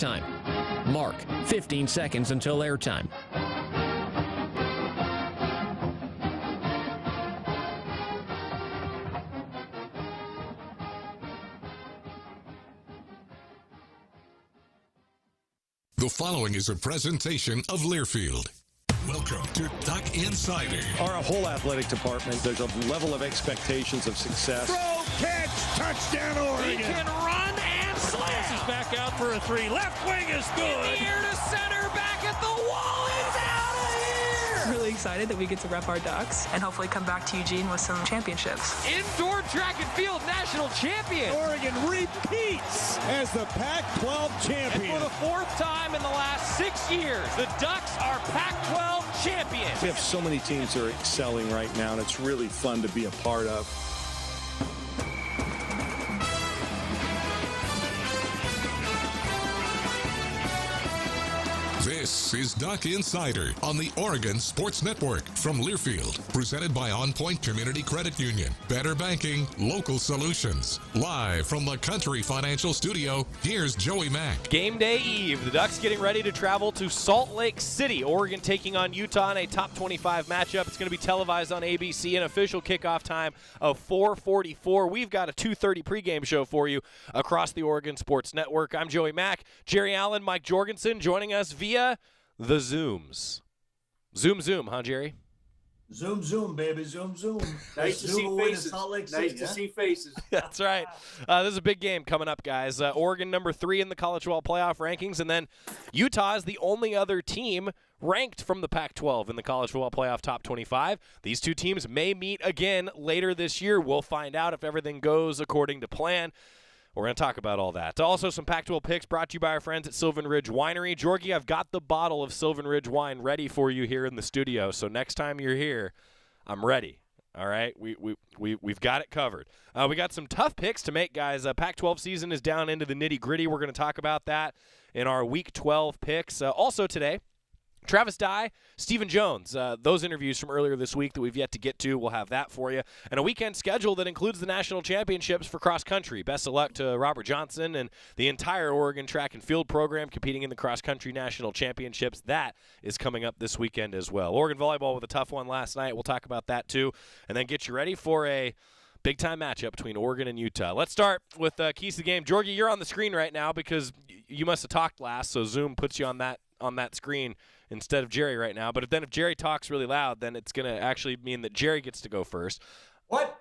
Time. Mark, 15 seconds until airtime. The following is a presentation of Learfield. Welcome to Duck Insider. Our whole athletic department, there's a level of expectations of success. Throw, catch, touchdown, Oregon. He can run and slam. He's back out for a three. Left wing is good. In the air to center, back at the wall. It's out of here. Really excited that we get to rep our Ducks and hopefully come back to Eugene with some championships. Indoor track and field national champion. Oregon repeats as the Pac-12 champion. And for the fourth time in the last 6 years, the Ducks are Pac-12 champions. We have so many teams that are excelling right now, and it's really fun to be a part of. This is Duck Insider on the Oregon Sports Network from Learfield, presented by On Point Community Credit Union. Better banking, local solutions. Live from the Country Financial Studio, here's Joey Mac. Game day eve. The Ducks getting ready to travel to Salt Lake City. Oregon taking on Utah in a top 25 matchup. It's going to be televised on ABC. An official kickoff time of 4:44. We've got a 2:30 pregame show for you across the Oregon Sports Network. I'm Joey Mac. Jerry Allen, Mike Jorgensen joining us via the Zooms. Zoom, huh, Jerry? Zoom, baby, zoom. Nice to see faces. Nice to see faces. That's right. This is a big game coming up, guys. Oregon number 3 in the college football playoff rankings, and then Utah is the only other team ranked from the Pac-12 in the college football playoff top 25. These two teams may meet again later this year. We'll find out if everything goes according to plan. We're going to talk about all that. Also, some Pac-12 picks brought to you by our friends at Sylvan Ridge Winery. Georgie, I've got the bottle of Sylvan Ridge wine ready for you here in the studio. So next time you're here, I'm ready. All right, we've got it covered. We got some tough picks to make, guys. Pac-12 season is down into the nitty-gritty. We're going to talk about that in our Week 12 picks. Also today, Travis Dye, Stephen Jones, those interviews from earlier this week that we've yet to get to, we'll have that for you. And a weekend schedule that includes the national championships for cross country. Best of luck to Robert Johnson and the entire Oregon track and field program competing in the cross country national championships. That is coming up this weekend as well. Oregon volleyball with a tough one last night. We'll talk about that too. And then get you ready for a big-time matchup between Oregon and Utah. Let's start with keys to the game. Georgie, you're on the screen right now because you must have talked last, so Zoom puts you on that screen instead of Jerry right now. But if Jerry talks really loud, then it's going to actually mean that Jerry gets to go first. What?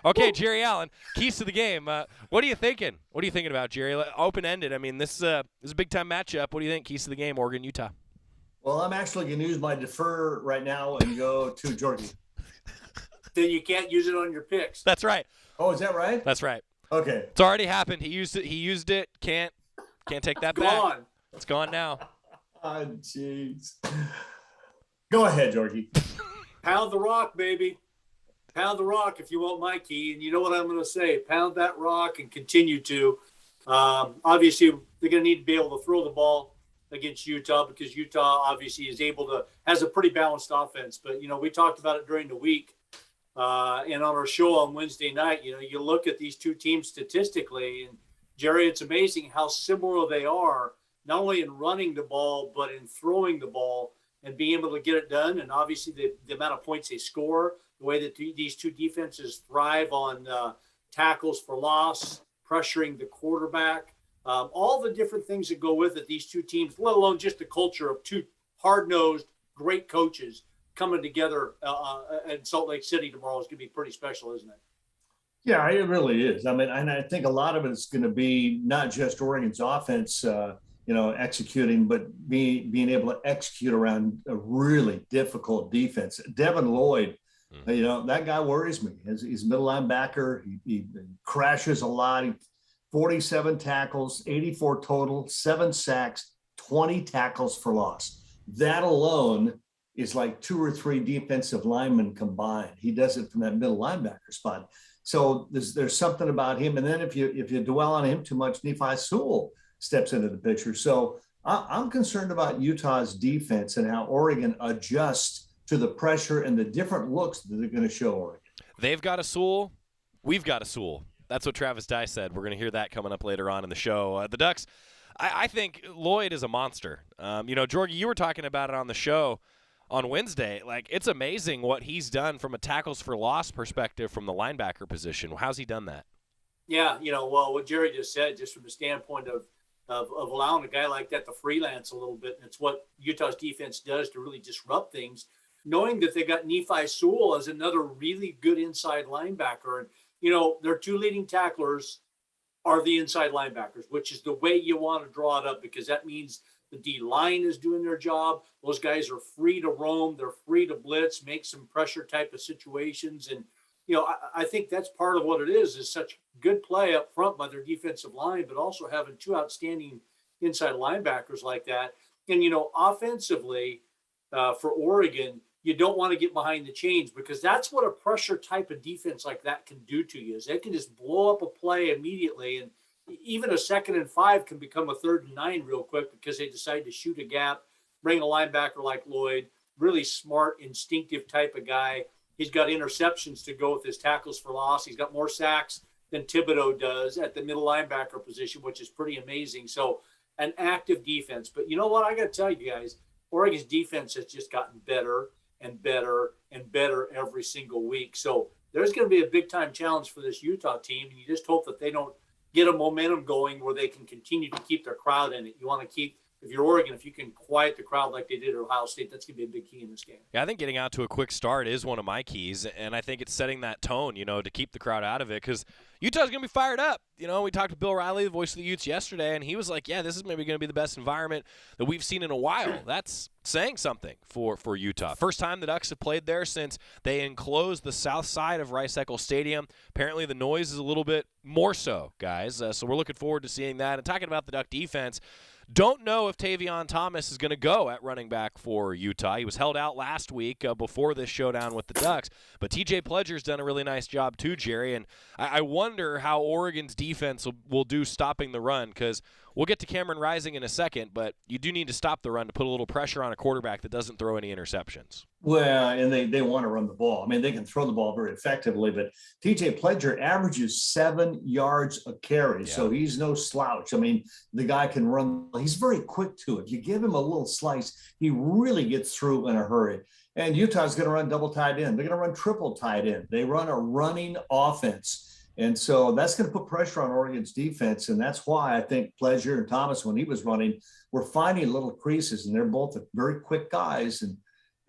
Okay, Jerry Allen, keys to the game. What are you thinking? What are you thinking about, Jerry? Open-ended. I mean, this is a big-time matchup. What do you think, keys to the game, Oregon, Utah? Well, I'm actually going to use my defer right now and go to Georgie. Then you can't use it on your picks. That's right. Oh, is that right? That's right. Okay. It's already happened. He used it. Can't take that back. Gone. It's gone now. Oh, jeez. Go ahead, Georgie. Pound the rock, baby. Pound the rock if you want my key. And you know what I'm going to say. Pound that rock and continue to. Obviously, they're going to need to be able to throw the ball against Utah because Utah obviously has a pretty balanced offense. But, we talked about it during the week. And on our show on Wednesday night, you look at these two teams statistically. And, Jerry, it's amazing how similar they are, not only in running the ball, but in throwing the ball and being able to get it done. And obviously the amount of points they score, the way that these two defenses thrive on tackles for loss, pressuring the quarterback, all the different things that go with it, these two teams, let alone just the culture of two hard-nosed, great coaches coming together in Salt Lake City tomorrow is going to be pretty special, isn't it? Yeah, it really is. I mean, and I think a lot of it is going to be not just Oregon's offense, executing, but being able to execute around a really difficult defense. Devin Lloyd, that guy worries me. He's a middle linebacker. He crashes a lot. 47 tackles, 84 total, 7 sacks, 20 tackles for loss. That alone is like 2 or 3 defensive linemen combined. He does it from that middle linebacker spot. So there's something about him. And then if you dwell on him too much, Nephi Sewell steps into the picture. So I'm concerned about Utah's defense and how Oregon adjusts to the pressure and the different looks that they're going to show Oregon. They've got a Sewell. We've got a Sewell. That's what Travis Dye said. We're going to hear that coming up later on in the show. The Ducks I think Lloyd is a monster. Jorgie, you were talking about it on the show on Wednesday. Like, it's amazing what he's done from a tackles for loss perspective from the linebacker position. How's he done that? Yeah, well, what Jerry just said, just from the standpoint of allowing a guy like that to freelance a little bit, and it's what Utah's defense does to really disrupt things, knowing that they got Nephi Sewell as another really good inside linebacker. And, their two leading tacklers are the inside linebackers, which is the way you want to draw it up, because that means the D-line is doing their job. Those guys are free to roam. They're free to blitz, make some pressure type of situations. And, I think that's part of what it is such good play up front by their defensive line, but also having two outstanding inside linebackers like that. And, offensively for Oregon, you don't want to get behind the chains, because that's what a pressure type of defense like that can do to you, is they can just blow up a play immediately. And even a 2nd and 5 can become a 3rd and 9 real quick, because they decide to shoot a gap, bring a linebacker like Lloyd, really smart, instinctive type of guy. He's got interceptions to go with his tackles for loss. He's got more sacks than Thibodeau does at the middle linebacker position, which is pretty amazing. So an active defense. But you know what? I got to tell you guys, Oregon's defense has just gotten better and better and better every single week. So there's going to be a big-time challenge for this Utah team, and you just hope that they don't get a momentum going where they can continue to keep their crowd in it. You want to keep – if you're Oregon, if you can quiet the crowd like they did at Ohio State, that's going to be a big key in this game. Yeah, I think getting out to a quick start is one of my keys, and I think it's setting that tone, to keep the crowd out of it, because Utah's going to be fired up. We talked to Bill Riley, the voice of the Utes, yesterday, and he was like, yeah, this is maybe going to be the best environment that we've seen in a while. That's saying something for Utah. First time the Ducks have played there since they enclosed the south side of Rice-Eccles Stadium. Apparently the noise is a little bit more so, guys, so we're looking forward to seeing that. And talking about the Duck defense, don't know if Tavion Thomas is going to go at running back for Utah. He was held out last week before this showdown with the Ducks, but TJ Pledger's done a really nice job too, Jerry, and I wonder how Oregon's defense will do stopping the run, because we'll get to Cameron Rising in a second, but you do need to stop the run to put a little pressure on a quarterback that doesn't throw any interceptions. Well, and they want to run the ball. I mean, they can throw the ball very effectively, but TJ Pledger averages 7 yards a carry, so he's no slouch. I mean, the guy can run. He's very quick to it. You give him a little slice, he really gets through in a hurry. And Utah's going to run double tight end. They're going to run triple tight end. They run a running offense. And so that's going to put pressure on Oregon's defense. And that's why I think Pledger and Thomas, when he was running, were finding little creases. And they're both very quick guys. And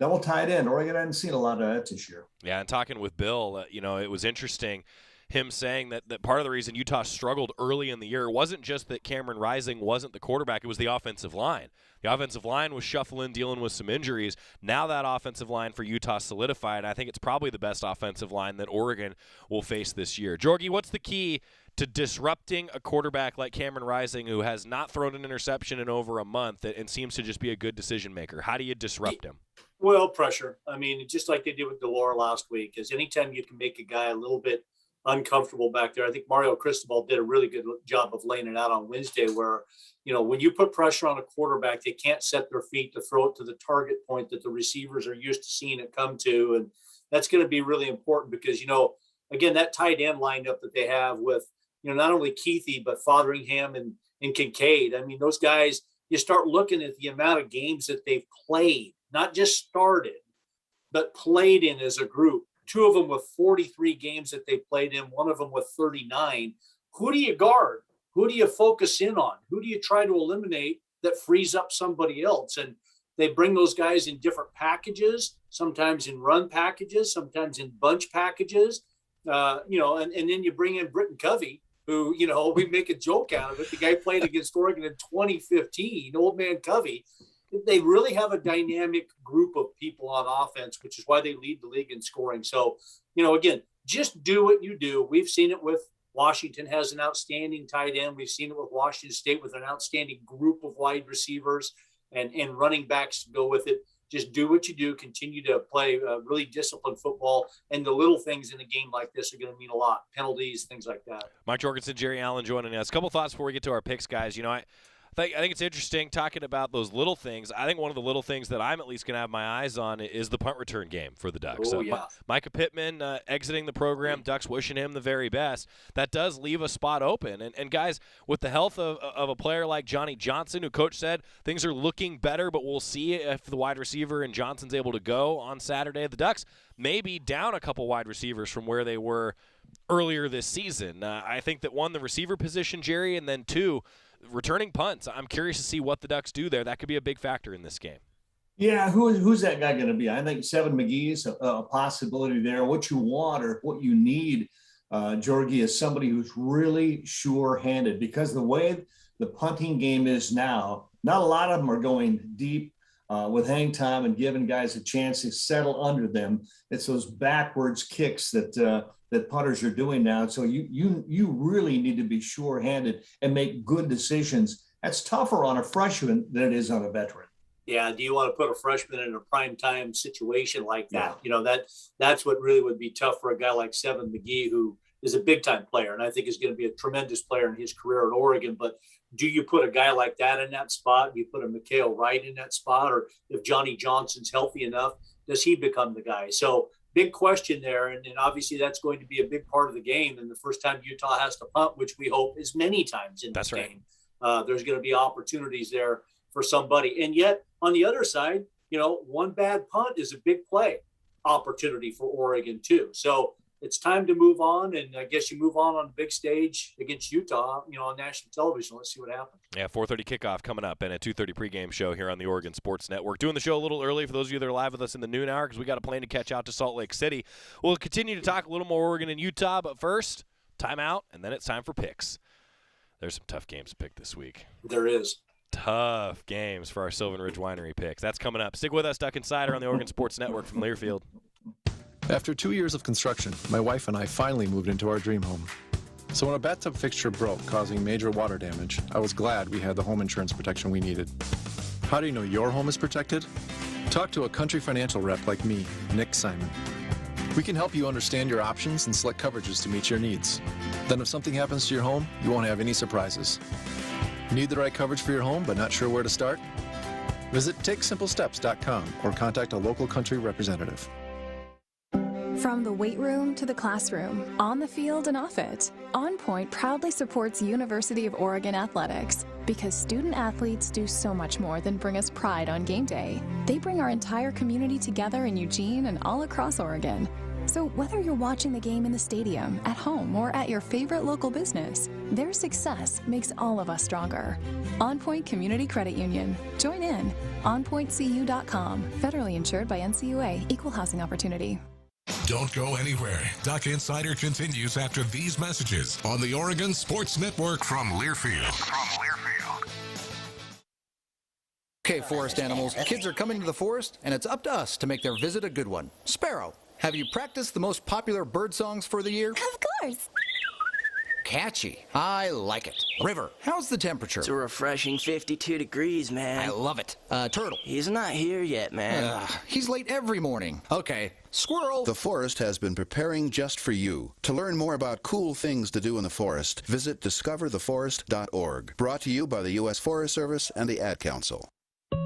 double tight end, Oregon hadn't seen a lot of that this year. Yeah, and talking with Bill, it was interesting, him saying that part of the reason Utah struggled early in the year wasn't just that Cameron Rising wasn't the quarterback, it was the offensive line. The offensive line was shuffling, dealing with some injuries. Now that offensive line for Utah solidified. I think it's probably the best offensive line that Oregon will face this year. Jorgie, what's the key to disrupting a quarterback like Cameron Rising, who has not thrown an interception in over a month and seems to just be a good decision maker? How do you disrupt him? Well, pressure. I mean, just like they did with Delora last week, is anytime you can make a guy a little bit uncomfortable back there. I think Mario Cristobal did a really good job of laying it out on Wednesday, where, when you put pressure on a quarterback, they can't set their feet to throw it to the target point that the receivers are used to seeing it come to. And that's going to be really important because, again, that tight end lineup that they have with, not only Keithy, but Fotheringham and Kincaid. I mean, those guys, you start looking at the amount of games that they've played, not just started, but played in as a group. 2 of them with 43 games that they played in, 1 of them with 39. Who do you guard? Who do you focus in on? Who do you try to eliminate that frees up somebody else? And they bring those guys in different packages, sometimes in run packages, sometimes in bunch packages, and then you bring in Britton Covey, who, we make a joke out of it. The guy played against Oregon in 2015, old man Covey. They really have a dynamic group of people on offense, which is why they lead the league in scoring. So, again, just do what you do. We've seen it with Washington has an outstanding tight end. We've seen it with Washington State with an outstanding group of wide receivers and running backs to go with it. Just do what you do. Continue to play really disciplined football. And the little things in a game like this are going to mean a lot. Penalties, things like that. Mike Jorgensen, Jerry Allen joining us. A couple thoughts before we get to our picks, guys. I I think it's interesting talking about those little things. I think one of the little things that I'm at least going to have my eyes on is the punt return game for the Ducks. Oh, yeah. Micah Pittman exiting the program, Ducks wishing him the very best. That does leave a spot open. And guys, with the health of a player like Johnny Johnson, who Coach said things are looking better, but we'll see if the wide receiver and Johnson's able to go on Saturday. The Ducks may be down a couple wide receivers from where they were earlier this season. I think that, one, the receiver position, Jerry, and then two, returning punts. I'm curious to see what the Ducks do there. That could be a big factor in this game. Yeah, who's that guy going to be? I think Seven McGee's a possibility there. What you want or what you need, Georgie, is somebody who's really sure-handed, because the way the punting game is now, not a lot of them are going deep with hang time and giving guys a chance to settle under them. It's those backwards kicks that punters are doing now. So you really need to be sure-handed and make good decisions. That's tougher on a freshman than it is on a veteran. Yeah, do you want to put a freshman in a prime time situation like that? Yeah. You know, that's what really would be tough for a guy like Seven McGee, who is a big time player, and I think is going to be a tremendous player in his career at Oregon. But do you put a guy like that in that spot? Do you put a Mikhail Wright in that spot? Or if Johnny Johnson's healthy enough, does he become the guy? So big question there. And obviously that's going to be a big part of the game. And the first time Utah has to punt, which we hope is many times in this game, there's going to be opportunities there for somebody. And yet on the other side, you know, one bad punt is a big play opportunity for Oregon too. So it's time to move on, and I guess you move on the big stage against Utah, you know, on national television. Let's see what happens. Yeah, 4:30 kickoff coming up, and a 2:30 pregame show here on the Oregon Sports Network. Doing the show a little early for those of you that are live with us in the noon hour, because we got a plane to catch out to Salt Lake City. We'll continue to talk a little more Oregon and Utah, but first, timeout, and then it's time for picks. There's some tough games to pick this week. There is. Tough games for our Sylvan Ridge Winery picks. That's coming up. Stick with us, Duck Insider, on the Oregon Sports Network from Learfield. After 2 years of construction, my wife and I finally moved into our dream home. So when a bathtub fixture broke, causing major water damage, I was glad we had the home insurance protection we needed. How do you know your home is protected? Talk to a Country Financial rep like me, Nick Simon. We can help you understand your options and select coverages to meet your needs. Then if something happens to your home, you won't have any surprises. Need the right coverage for your home but not sure where to start? Visit TakeSimpleSteps.com or contact a local Country representative. From the weight room to the classroom, on the field and off it, On Point proudly supports University of Oregon athletics, because student athletes do so much more than bring us pride on game day. They bring our entire community together in Eugene and all across Oregon. So whether you're watching the game in the stadium, at home, or at your favorite local business, their success makes all of us stronger. On Point Community Credit Union. Join in. OnPointCU.com. Federally insured by NCUA. Equal housing opportunity. Don't go anywhere. Duck Insider continues after these messages on the Oregon Sports Network from Learfield. Okay, forest animals, kids are coming to the forest, and it's up to us to make their visit a good one. Sparrow, have you practiced the most popular bird songs for the year? Of course. Catchy. I like it. River, how's the temperature? It's a refreshing 52 degrees, man. I love it. Turtle. He's not here yet, man. He's late every morning. Okay. Squirrel. The forest has been preparing just for you. To learn more about cool things to do in the forest, visit discovertheforest.org. Brought to you by the U.S. Forest Service and the Ad Council.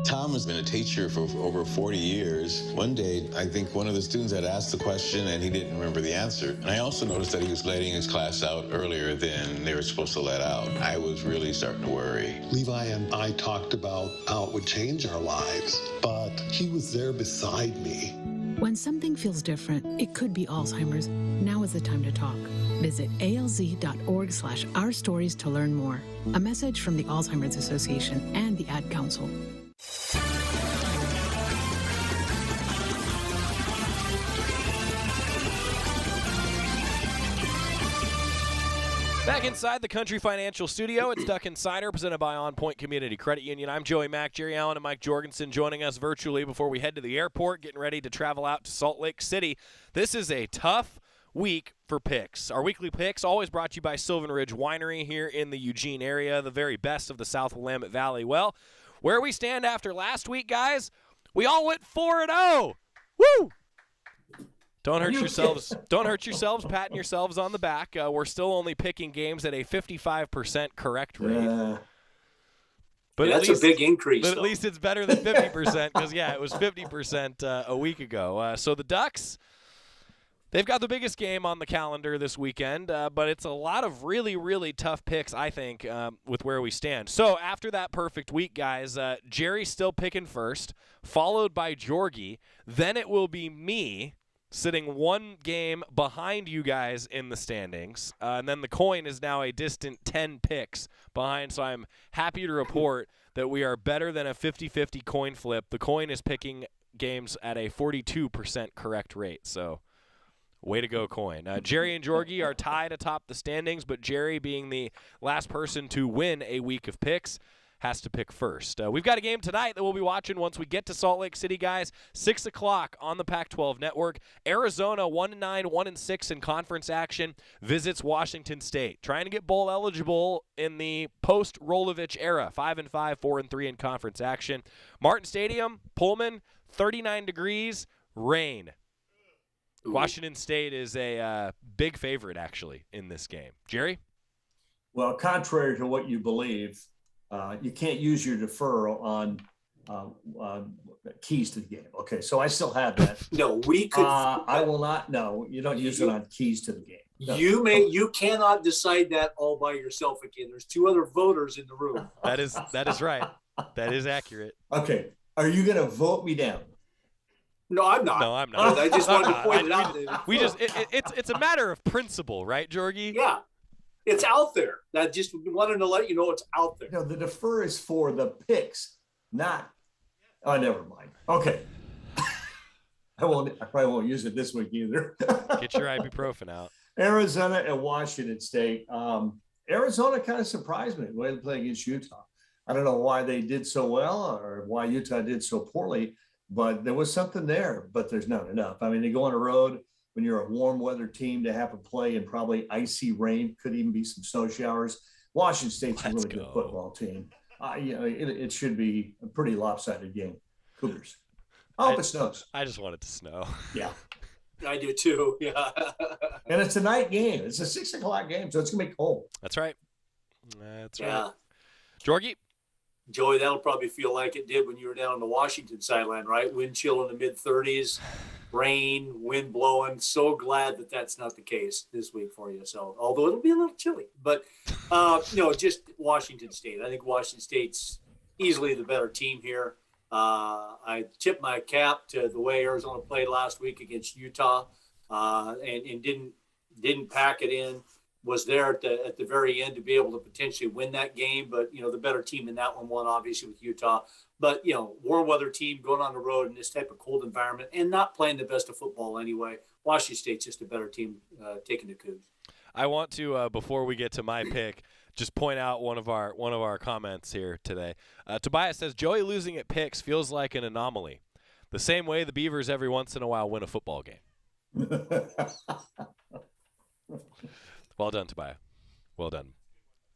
Tom has been a teacher for over 40 years. One day, I think one of the students had asked the question and he didn't remember the answer. And I also noticed that he was letting his class out earlier than they were supposed to let out. I was really starting to worry. Levi and I talked about how it would change our lives, but he was there beside me. When something feels different, it could be Alzheimer's. Now is the time to talk. Visit alz.org/ourstories to learn more. A message from the Alzheimer's Association and the Ad Council. Back inside the Country Financial Studio, it's Duck Insider, presented by On Point Community Credit Union. I'm Joey Mac, Jerry Allen, and Mike Jorgensen joining us virtually before we head to the airport, getting ready to travel out to Salt Lake City. This is a tough week for picks. Our weekly picks always brought to you by Sylvan Ridge Winery here in the Eugene area, the very best of the South Willamette Valley. Well, where we stand after last week, guys, we all went 4-0. Woo! Don't hurt yourselves. Don't hurt yourselves patting yourselves on the back. We're still only picking games at a 55% correct rate. But that's a big increase. But at least it's better than 50% because, yeah, it was 50% a week ago. So the Ducks, they've got the biggest game on the calendar this weekend, but it's a lot of really, really tough picks, I think, with where we stand. So after that perfect week, guys, Jerry's still picking first, followed by Jorgie. Then it will be me sitting one game behind you guys in the standings. And then the coin is now a distant 10 picks behind, so I'm happy to report that we are better than a 50-50 coin flip. The coin is picking games at a 42% correct rate, so way to go, coin. Jerry and Jorgie are tied atop the standings, but Jerry, being the last person to win a week of picks, has to pick first. We've got a game tonight that we'll be watching once we get to Salt Lake City, guys. 6 o'clock on the Pac-12 Network. Arizona 1-9, 1-6 in conference action, visits Washington State. Trying to get bowl eligible in the post-Rolovich era. 5-5, 4-3 in conference action. Martin Stadium, Pullman, 39 degrees, rain. Washington State is a big favorite, actually, in this game. Jerry? Well, contrary to what you believe, you can't use your deferral on keys to the game. Okay, so I still have that. No, we could. I will not. No, you don't use it on keys to the game. No. You cannot decide that all by yourself again. There's 2 other voters in the room. That is right. That is accurate. Okay, are you going to vote me down? No, I'm not. No, I'm not. I just wanted to point it out. It's a matter of principle, right, Jorgie? Yeah. It's out there. I just wanted to let you know it's out there. No, the defer is for the picks, not. Oh, never mind. Okay. I probably won't use it this week either. Get your ibuprofen out. Arizona and Washington State. Arizona kind of surprised me the way they play against Utah. I don't know why they did so well or why Utah did so poorly, but there was something there, but there's not enough. I mean, they go on the road when you're a warm weather team to have to play in probably icy rain, could even be some snow showers. Washington State's a really good football team. It should be a pretty lopsided game. Cougars. I hope it snows. I just want it to snow. Yeah. I do too. Yeah. And it's a night game. It's a 6 o'clock game, so it's going to be cold. That's right. That's right. Jorgie? Joey, that'll probably feel like it did when you were down on the Washington sideline, right? Wind chill in the mid-30s. Rain, wind blowing. So glad that that's not the case this week for you. So, although it'll be a little chilly, but just Washington State. I think Washington State's easily the better team here. I tip my cap to the way Arizona played last week against Utah, and didn't pack it in. Was there at the very end to be able to potentially win that game, but the better team in that one won, obviously, with Utah. But warm weather team going on the road in this type of cold environment and not playing the best of football anyway. Washington State's just a better team taking the Cougs. I want to before we get to my pick, just point out one of our comments here today. Tobias says Joey losing at picks feels like an anomaly, the same way the Beavers every once in a while win a football game. Well done, Tobias. Well done.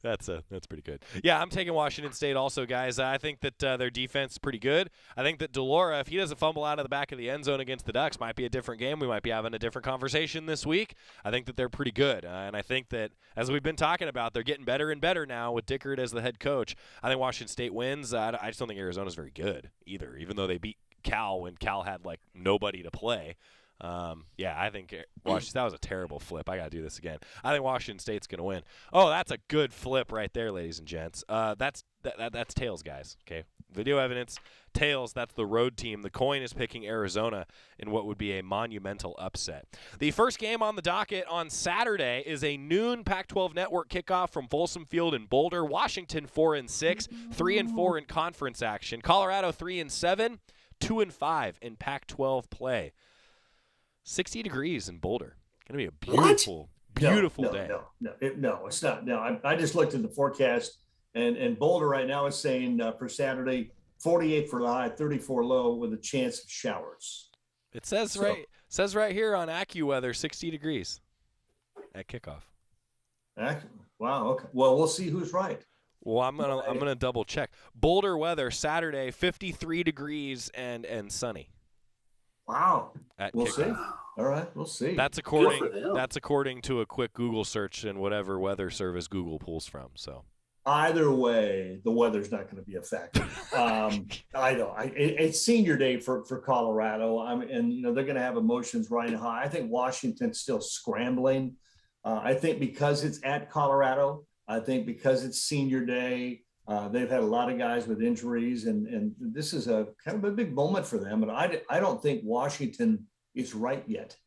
That's pretty good. Yeah, I'm taking Washington State also, guys. I think that their defense is pretty good. I think that Delora, if he doesn't fumble out of the back of the end zone against the Ducks, might be a different game. We might be having a different conversation this week. I think that they're pretty good. And I think that, as we've been talking about, they're getting better and better now with Dickert as the head coach. I think Washington State wins. I just don't think Arizona's very good either, even though they beat Cal when Cal had, nobody to play. I think that was a terrible flip. I got to do this again. I think Washington State's going to win. Oh, that's a good flip right there, ladies and gents. That's tails, guys. Okay. Video evidence. Tails, that's the road team. The coin is picking Arizona in what would be a monumental upset. The first game on the docket on Saturday is a noon Pac-12 Network kickoff from Folsom Field in Boulder. Washington 4-6, 3-4 in conference action. Colorado 3-7, 2-5 in Pac-12 play. 60 degrees in Boulder. Going to be a beautiful day. No, it's not. No, I just looked at the forecast, and Boulder right now is saying for Saturday, 48 for the high, 34 low with a chance of showers. It says right here on AccuWeather, 60 degrees at kickoff. Wow. Okay. Well, we'll see who's right. Well, I'm gonna double check. Boulder weather Saturday, 53 degrees and sunny. Wow. We'll see. All right, we'll see. That's according to a quick Google search and whatever weather service Google pulls from. So Either way, the weather's not going to be a factor. I know. It's senior day for Colorado. And they're going to have emotions riding high. I think Washington's still scrambling. I think because it's at Colorado, I think because it's senior day, they've had a lot of guys with injuries, and this is a kind of a big moment for them. And I don't think Washington is right yet.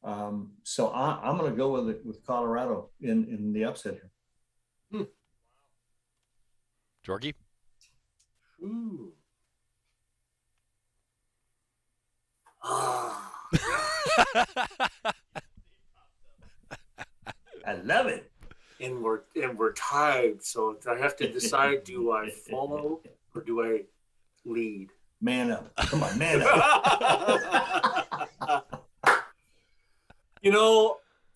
So I'm going to go with Colorado in the upset here. Jorgie? Ooh. I love it. And we're tied, so I have to decide: do I follow or do I lead? Man up! Come on, man up!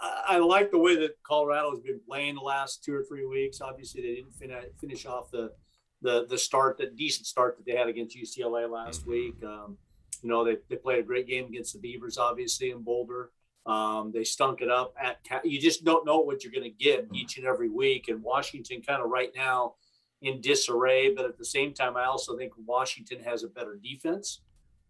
I like the way that Colorado has been playing the last 2 or 3 weeks. Obviously, they didn't finish off the decent start that they had against UCLA last week. They played a great game against the Beavers, obviously, in Boulder. They stunk it up you just don't know what you're going to get each and every week. And Washington kind of right now in disarray, but at the same time, I also think Washington has a better defense.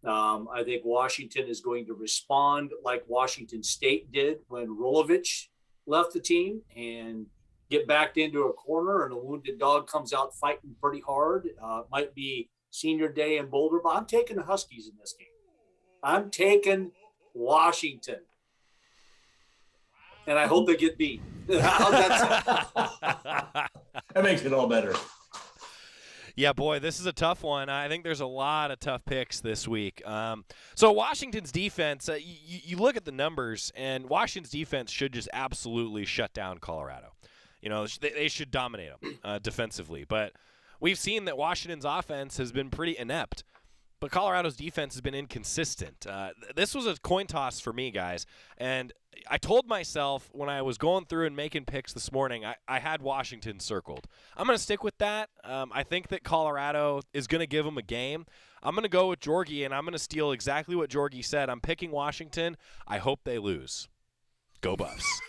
I think Washington is going to respond like Washington State did when Rolovich left the team and get backed into a corner and a wounded dog comes out fighting pretty hard. It might be senior day in Boulder, but I'm taking the Huskies in this game. I'm taking Washington. And I hope they get beat. That makes it all better. Yeah, boy, this is a tough one. I think there's a lot of tough picks this week. So Washington's defense, you look at the numbers, and Washington's defense should just absolutely shut down Colorado. They should dominate them defensively. But we've seen that Washington's offense has been pretty inept. But Colorado's defense has been inconsistent. This was a coin toss for me, guys. And I told myself when I was going through and making picks this morning, I had Washington circled. I'm going to stick with that. I think that Colorado is going to give them a game. I'm going to go with Jorgie, and I'm going to steal exactly what Jorgie said. I'm picking Washington. I hope they lose. Go Buffs.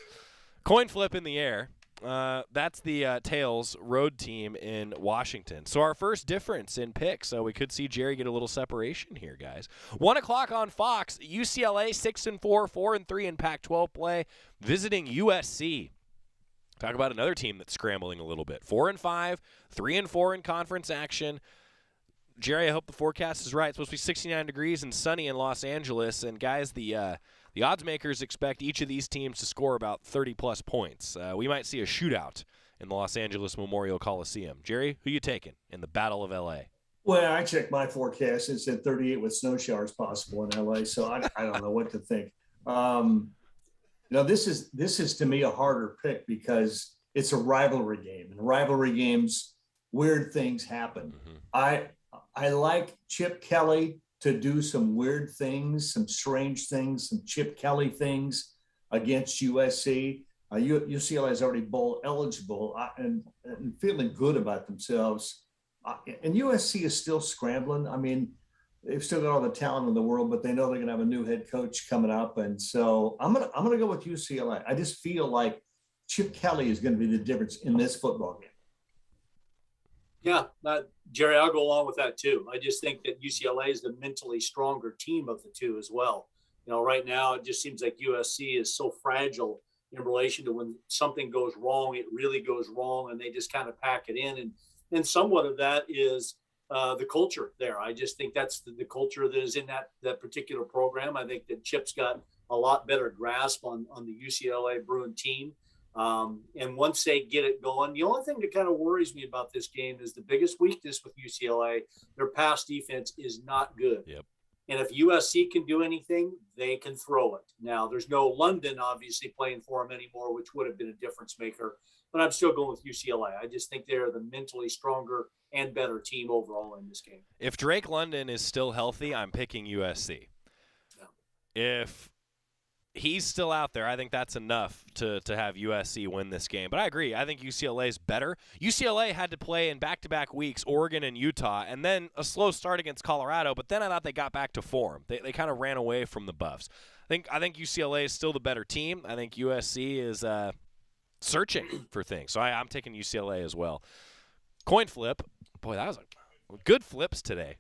Coin flip in the air. That's the Tails road team in Washington. So our first difference in picks. So we could see Jerry get a little separation here, guys. 1 o'clock on Fox. UCLA 6-4, 4-3 in Pac-12 play, visiting USC. Talk about another team that's scrambling a little bit. 4-5, 3-4 in conference action. Jerry, I hope the forecast is right. It's supposed to be 69 degrees and sunny in Los Angeles. And guys, the odds makers expect each of these teams to score about 30-plus points. We might see a shootout in the Los Angeles Memorial Coliseum. Jerry, who you taking in the Battle of L.A.? Well, I checked my forecast. It said 38 with snow showers possible in L.A., so I don't know what to think. This is to me a harder pick because it's a rivalry game. And rivalry games, weird things happen. Mm-hmm. I like Chip Kelly to do some weird things, some strange things, some Chip Kelly things against USC. UCLA is already bowl eligible and feeling good about themselves. And USC is still scrambling. I mean, they've still got all the talent in the world, but they know they're going to have a new head coach coming up. And so I'm gonna go with UCLA. I just feel like Chip Kelly is going to be the difference in this football game. Yeah, Jerry, I'll go along with that too. I just think that UCLA is the mentally stronger team of the two as well. Right now it just seems like USC is so fragile in relation to when something goes wrong, it really goes wrong, and they just kind of pack it in. And somewhat of that is the culture there. I just think that's the culture that is in that particular program. I think that Chip's got a lot better grasp on the UCLA Bruin team. And once they get it going, the only thing that kind of worries me about this game is the biggest weakness with UCLA, their pass defense is not good. Yep. And if USC can do anything, they can throw it. Now, there's no London, obviously, playing for them anymore, which would have been a difference maker. But I'm still going with UCLA. I just think they're the mentally stronger and better team overall in this game. If Drake London is still healthy, I'm picking USC. Yeah. If he's still out there, I think that's enough to have USC win this game. But I agree. I think UCLA is better. UCLA had to play in back-to-back weeks Oregon and Utah, and then a slow start against Colorado, but then I thought they got back to form. They kind of ran away from the Buffs. I think UCLA is still the better team. I think USC is searching for things. So I'm taking UCLA as well. Coin flip. Boy, that was good flips today.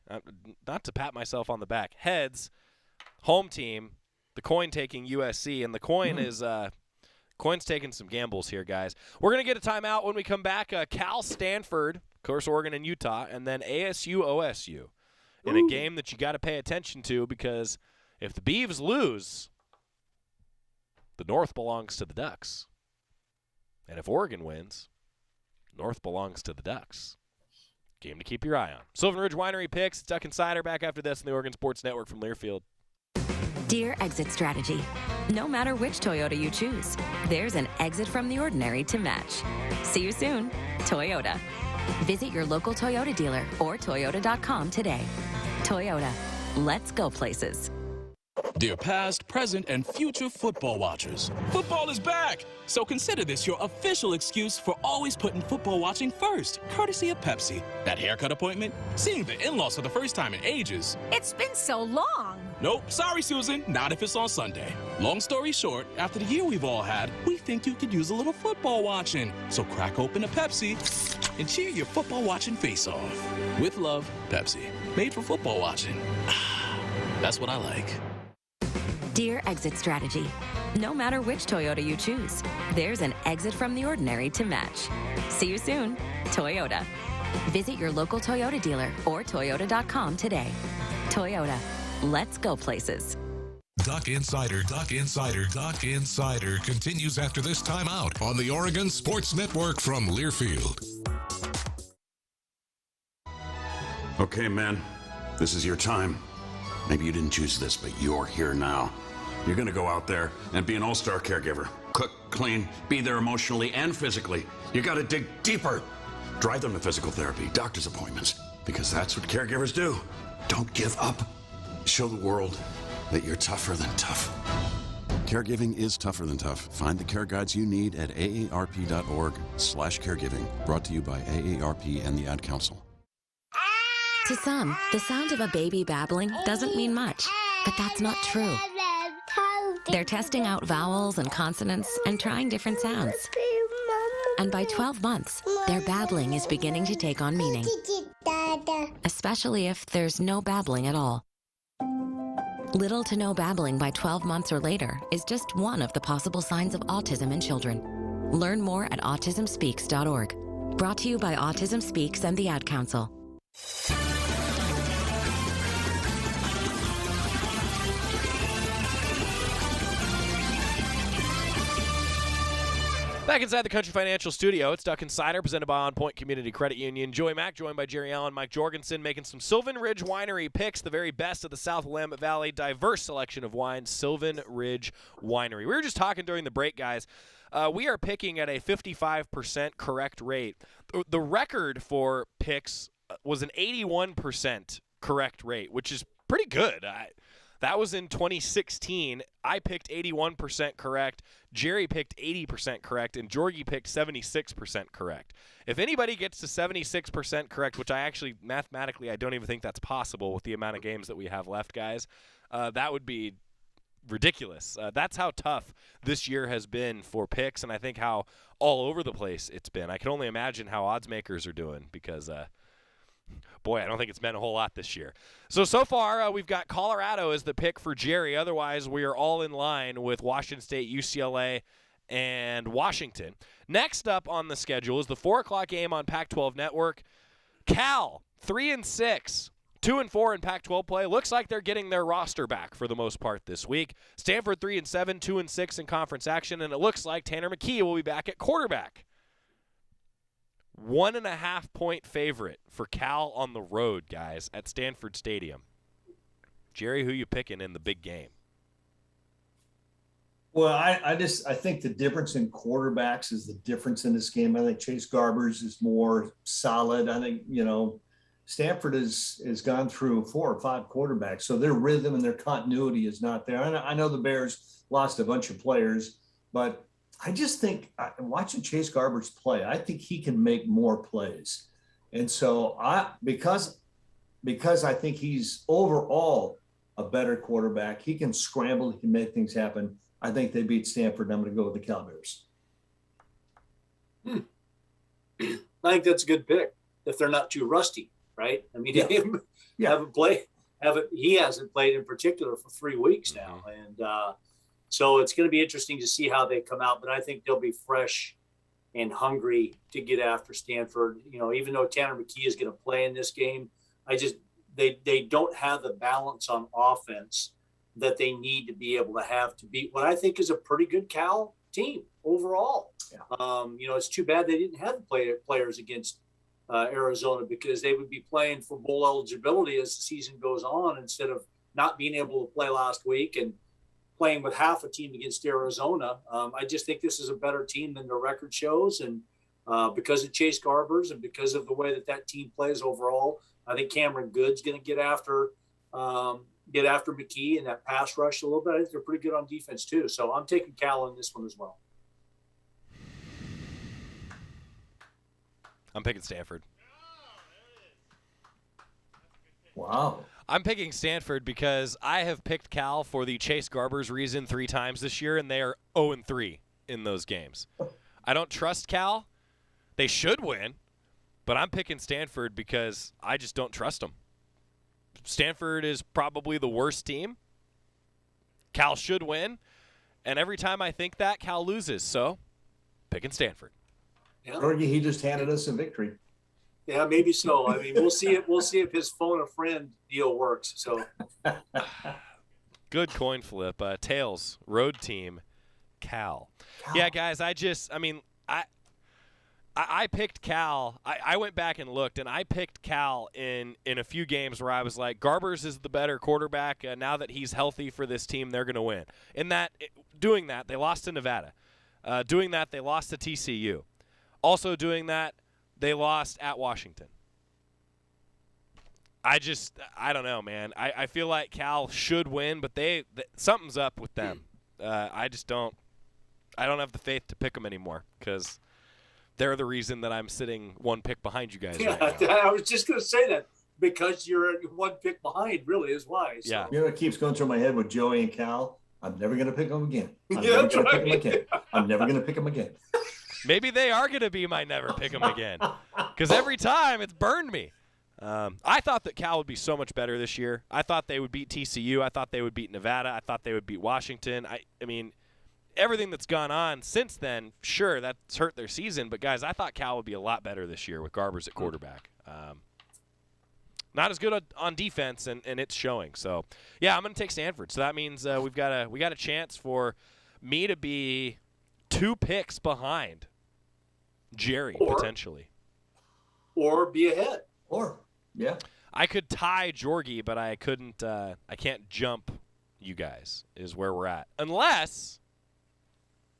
Not to pat myself on the back. Heads, home team, the coin taking USC, and the coin is coin's taking some gambles here, guys. We're going to get a timeout when we come back. Cal, Stanford, of course, Oregon and Utah, and then ASU, OSU in a game that you got to pay attention to because if the Beavs lose, the North belongs to the Ducks. And if Oregon wins, North belongs to the Ducks. Game to keep your eye on. Sylvan Ridge Winery picks. Duck Insider back after this on the Oregon Sports Network from Learfield. Dear Exit Strategy, no matter which Toyota you choose, there's an exit from the ordinary to match. See you soon, Toyota. Visit your local Toyota dealer or toyota.com today. Toyota, let's go places. Dear past, present, and future football watchers, football is back! So consider this your official excuse for always putting football watching first, courtesy of Pepsi. That haircut appointment? Seeing the in-laws for the first time in ages. It's been so long! Nope, sorry, Susan, not if it's on Sunday. Long story short, after the year we've all had, we think you could use a little football watching. So crack open a Pepsi and cheer your football watching face off. With love, Pepsi. Made for football watching. That's what I like. Dear Exit Strategy, no matter which Toyota you choose, there's an exit from the ordinary to match. See you soon, Toyota. Visit your local Toyota dealer or toyota.com today. Toyota, let's go places. Duck Insider continues after this timeout on the Oregon Sports Network from Learfield. Okay, man, this is your time. Maybe you didn't choose this, but you're here now. You're going to go out there and be an all-star caregiver. Cook, clean, be there emotionally and physically. You got to dig deeper. Drive them to physical therapy, doctor's appointments, because that's what caregivers do. Don't give up. Show the world that you're tougher than tough. Caregiving is tougher than tough. Find the care guides you need at aarp.org/caregiving. Brought to you by AARP and the Ad Council. To some, the sound of a baby babbling doesn't mean much, but that's not true. They're testing out vowels and consonants and trying different sounds. And by 12 months, their babbling is beginning to take on meaning, especially if there's no babbling at all. Little to no babbling by 12 months or later is just one of the possible signs of autism in children. Learn more at autismspeaks.org. Brought to you by Autism Speaks and the Ad Council. Back inside the Country Financial Studio, it's Duck Insider, presented by On Point Community Credit Union. Joey Mac, joined by Jerry Allen, Mike Jorgensen, making some Sylvan Ridge Winery picks, the very best of the South Willamette Valley, diverse selection of wines, Sylvan Ridge Winery. We were just talking during the break, guys. We are picking at a 55% correct rate. The record for picks was an 81% correct rate, which is pretty good. That was in 2016. I picked 81% correct. Jerry picked 80% correct, and Jorgie picked 76% correct. If anybody gets to 76% correct, which I actually, mathematically, I don't even think that's possible with the amount of games that we have left, guys, that would be ridiculous. That's how tough this year has been for picks, and I think how all over the place it's been. I can only imagine how odds makers are doing because boy, I don't think it's meant a whole lot this year. So far, we've got Colorado as the pick for Jerry. Otherwise, we are all in line with Washington State, UCLA, and Washington. Next up on the schedule is the 4 o'clock game on Pac-12 Network. Cal, 3-6, 2-4 in Pac-12 play. Looks like they're getting their roster back for the most part this week. Stanford, 3-7, 2-6 in conference action, and it looks like Tanner McKee will be back at quarterback. 1.5-point favorite for Cal on the road, guys, at Stanford Stadium. Jerry, who you picking in the big game? Well, I think the difference in quarterbacks is the difference in this game. I think Chase Garbers is more solid. I think, Stanford has gone through 4 or 5 quarterbacks, so their rhythm and their continuity is not there. I know the Bears lost a bunch of players, but I just think watching Chase Garbers play, I think he can make more plays. And so because I think he's overall a better quarterback, he can scramble, he can make things happen. I think they beat Stanford, and I'm going to go with the Cal Bears. I think that's a good pick. if they're not too rusty, right? I mean, Yeah. he hasn't played in particular for 3 weeks now. And so it's going to be interesting to see how they come out, but I think they'll be fresh and hungry to get after Stanford. You know, even though Tanner McKee is going to play in this game, they don't have the balance on offense that they need to be able to have to beat what I think is a pretty good Cal team overall. Yeah. You know, it's too bad they didn't have players against Arizona, because they would be playing for bowl eligibility as the season goes on, instead of not being able to play last week and playing with half a team against Arizona. I just think this is a better team than their record shows. And because of Chase Garbers and because of the way that team plays overall, I think Cameron Good's going to get after McKee and that pass rush a little bit. I think they're pretty good on defense too. So I'm taking Cal in this one as well. I'm picking Stanford. Wow. I'm picking Stanford because I have picked Cal for the Chase Garbers reason 3 times this year, and they are 0-3 in those games. I don't trust Cal. They should win, but I'm picking Stanford because I just don't trust them. Stanford is probably the worst team. Cal should win, and every time I think that, Cal loses. So, picking Stanford. Yeah. Jorge, he just handed us a victory. Yeah, maybe so. I mean, we'll see if his phone a friend deal works. So, good coin flip. Tails, road team, Cal. Yeah, guys, I picked Cal. I went back and looked, and I picked Cal in a few games where I was like, Garbers is the better quarterback. Now that he's healthy for this team, they're going to win. Doing that, they lost to Nevada. Doing that, they lost to TCU. Also doing that, they lost at Washington. I don't know, man. I feel like Cal should win, but something's up with them. I don't have the faith to pick them anymore because they're the reason that I'm sitting 1 pick behind you guys. Yeah, right now. I was just going to say that, because you're 1 pick behind really is why. So. Yeah. You know what keeps going through my head with Joey and Cal? I'm never going to pick them again. I'm never going to pick them again. Maybe they are going to be my never pick them again, because every time it's burned me. I thought that Cal would be so much better this year. I thought they would beat TCU. I thought they would beat Nevada. I thought they would beat Washington. I mean, everything that's gone on since then, sure, that's hurt their season. But, guys, I thought Cal would be a lot better this year with Garbers at quarterback. Not as good on defense, and it's showing. So, yeah, I'm going to take Stanford. So that means we got a chance for me to be 2 picks behind Jerry, potentially. Or be ahead. Yeah. I could tie Jorgie, but I couldn't. I can't jump you guys, is where we're at. Unless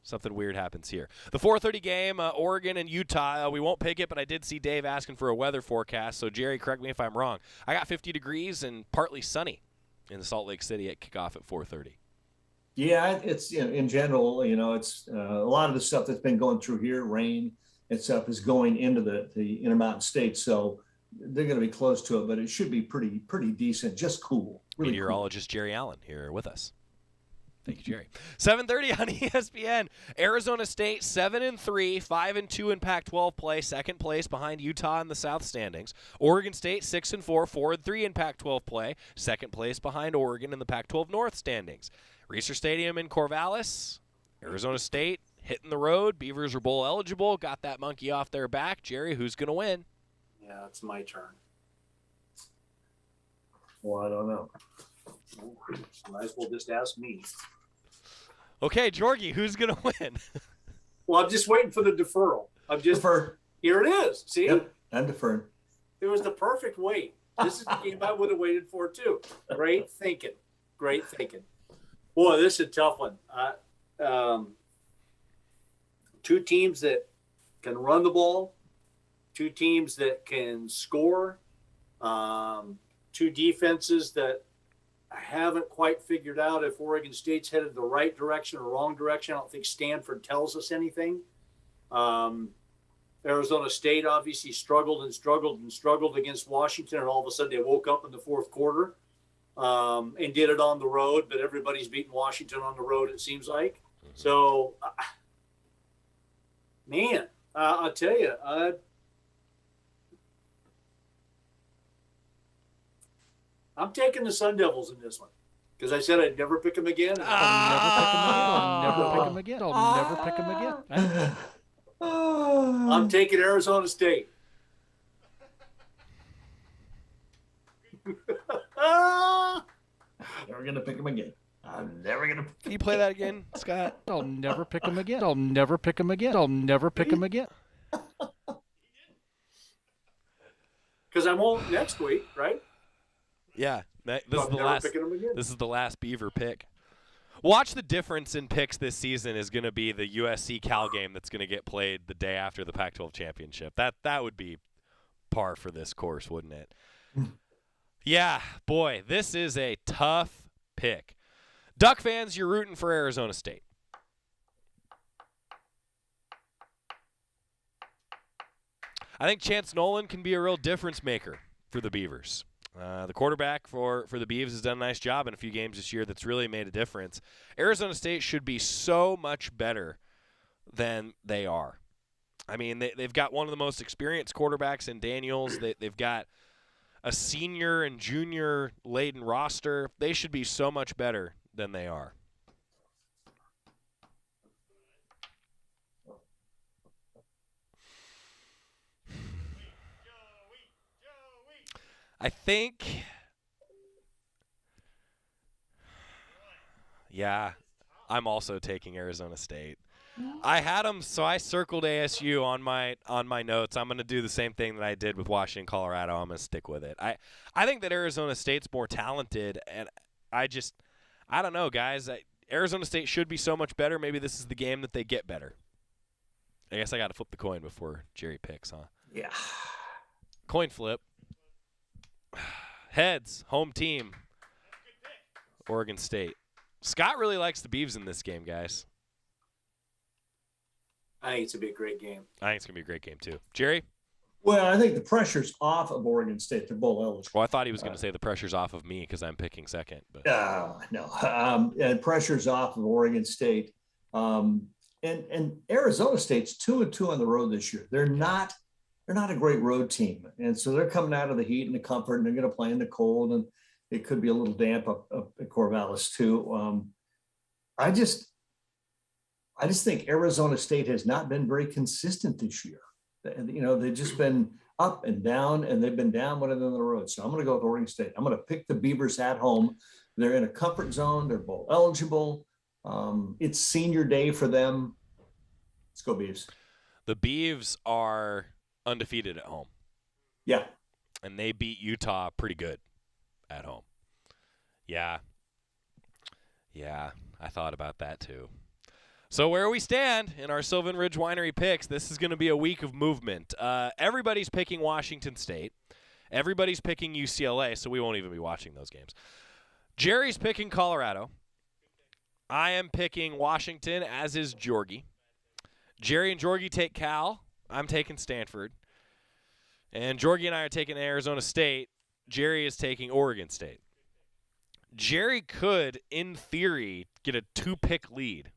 something weird happens here. The 4:30 game, Oregon and Utah. We won't pick it, but I did see Dave asking for a weather forecast. So, Jerry, correct me if I'm wrong. I got 50 degrees and partly sunny in Salt Lake City at kickoff at 4:30. Yeah, it's in general, it's a lot of the stuff that's been going through here, rain and stuff, is going into the Intermountain states. So they're going to be close to it, but it should be pretty decent, just cool. Really Meteorologist cool. Jerry Allen here with us. Thank you, Jerry. 7:30 on ESPN. Arizona State 7-3, 5-2 in Pac-12 play, second place behind Utah in the South standings. Oregon State 6-4, 4-3 in Pac-12 play, second place behind Oregon in the Pac-12 North standings. Reser Stadium in Corvallis. Arizona State hitting the road. Beavers are bowl eligible. Got that monkey off their back. Jerry, who's going to win? Yeah, it's my turn. Well, I don't know. Might as well just ask me. Okay, Jorgie, who's going to win? Well, I'm just waiting for the deferral. Defer. Here it is. See? Yep, I'm deferring. It was the perfect wait. This is the game I would have waited for, too. Great thinking. Boy, this is a tough one. 2 teams that can run the ball, 2 teams that can score, 2 defenses that I haven't quite figured out if Oregon State's headed the right direction or wrong direction. I don't think Stanford tells us anything. Arizona State obviously struggled against Washington, and all of a sudden they woke up in the fourth quarter and did it on the road, but everybody's beating Washington on the road, it seems like. So, man, I'll tell you, I'm taking the Sun Devils in this one because I said I'd never pick them again. I'll never pick them again. I'll never pick them again. I'm taking Arizona State. Never going to pick them again. I'm never going to. Can you play that again, Scott? I'll never pick them again. I'll never pick them again. I'll never pick them again. Because I'm on next week, right? Yeah. This is the last Beaver pick. Watch the difference in picks this season is going to be the USC-Cal game that's going to get played the day after the Pac-12 championship. That would be par for this course, wouldn't it? Yeah, boy, this is a tough pick. Duck fans, you're rooting for Arizona State. I think Chance Nolan can be a real difference maker for the Beavers. The quarterback for the Beavs has done a nice job in a few games this year that's really made a difference. Arizona State should be so much better than they are. I mean, they've got one of the most experienced quarterbacks in Daniels. They've got a senior and junior laden roster. They should be so much better than they are. I think, yeah, I'm also taking Arizona State. I had them, so I circled ASU on my notes. I'm going to do the same thing that I did with Washington, Colorado. I'm going to stick with it. I think that Arizona State's more talented, and I don't know, guys. Arizona State should be so much better. Maybe this is the game that they get better. I guess I got to flip the coin before Jerry picks, huh? Yeah. Coin flip. Heads, home team, Oregon State. Scott really likes the Beavs in this game, guys. I think it's going to be a great game. I think it's going to be a great game, too. Jerry? Well, I think the pressure's off of Oregon State. They're bowl eligible. Well, I thought he was going to say the pressure's off of me because I'm picking second. But. No. And pressure's off of Oregon State. And Arizona State's 2-2 on the road this year. They're not a great road team. And so they're coming out of the heat and the comfort, and they're going to play in the cold, and it could be a little damp up at Corvallis too. I just think Arizona State has not been very consistent this year. They've just been up and down, and they've been down when they're on the road. So I'm going to go with Oregon State. I'm going to pick the Beavers at home. They're in a comfort zone. They're bowl eligible. It's senior day for them. Let's go Beavs. The Beavs are undefeated at home. Yeah. And they beat Utah pretty good at home. Yeah, I thought about that too. So where we stand in our Sylvan Ridge Winery picks, this is going to be a week of movement. Everybody's picking Washington State. Everybody's picking UCLA, so we won't even be watching those games. Jerry's picking Colorado. I am picking Washington, as is Jorgie. Jerry and Jorgie take Cal. I'm taking Stanford. And Jorgie and I are taking Arizona State. Jerry is taking Oregon State. Jerry could, in theory, get a 2-pick lead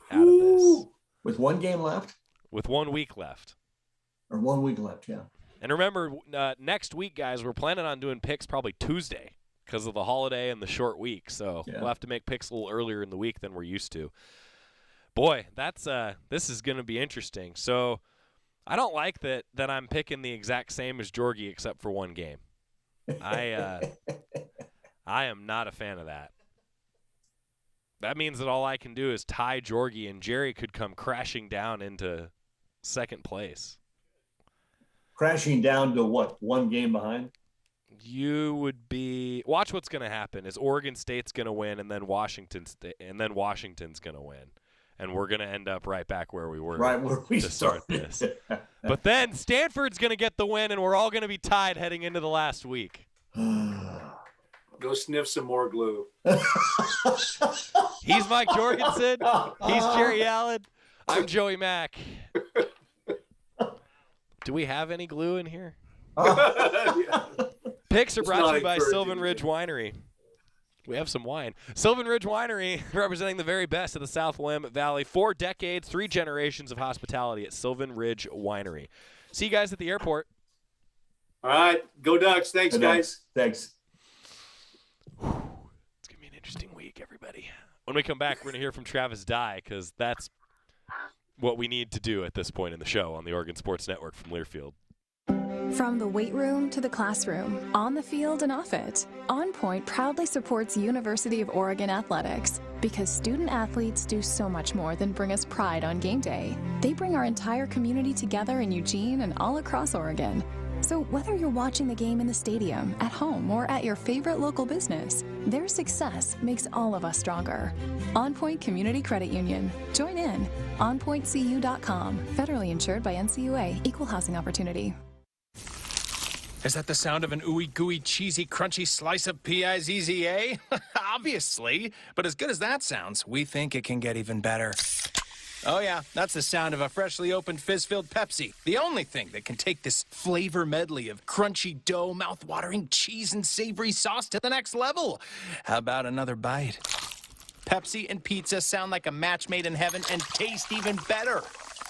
out of this. With one game left? With 1 week left. Or 1 week left, yeah. And remember, next week, guys, we're planning on doing picks probably Tuesday because of the holiday and the short week. So we'll have to make picks a little earlier in the week than we're used to. Boy, this is going to be interesting. So I don't like that I'm picking the exact same as Jorgie except for one game. I am not a fan of that. That means that all I can do is tie Jorgie, and Jerry could come crashing down into second place. Crashing down to what? One game behind? You would be. Watch what's going to happen. Is Oregon State's going to win, and then Washington's going to win, and we're going to end up right back where we were to start this. But then Stanford's going to get the win, and we're all going to be tied heading into the last week. Go sniff some more glue. He's Mike Jorgensen. He's Jerry Allen. I'm Joey Mac. Do we have any glue in here? Picks are brought to you by Sylvan Ridge Winery. We have some wine. Sylvan Ridge Winery, representing the very best of the South Willamette Valley. 4 decades, 3 generations of hospitality at Sylvan Ridge Winery. See you guys at the airport. All right. Go Ducks. Thanks, guys. Thanks. interesting week, everybody. When we come back, we're going to hear from Travis Dye because that's what we need to do at this point in the show on the Oregon Sports Network from Learfield. From the weight room to the classroom, on the field and off it, On Point proudly supports University of Oregon athletics because student athletes do so much more than bring us pride on game day. They bring our entire community together in Eugene and all across Oregon. So whether you're watching the game in the stadium, at home, or at your favorite local business, their success makes all of us stronger. On Point Community Credit Union. Join in. OnPointCU.com. Federally insured by NCUA. Equal housing opportunity. Is that the sound of an ooey gooey cheesy crunchy slice of P-I-Z-Z-A? Obviously. But as good as that sounds, we think it can get even better. Oh yeah, that's the sound of a freshly opened fizz-filled Pepsi. The only thing that can take this flavor medley of crunchy dough, mouth-watering cheese, and savory sauce to the next level. How about another bite? Pepsi and pizza sound like a match made in heaven and taste even better.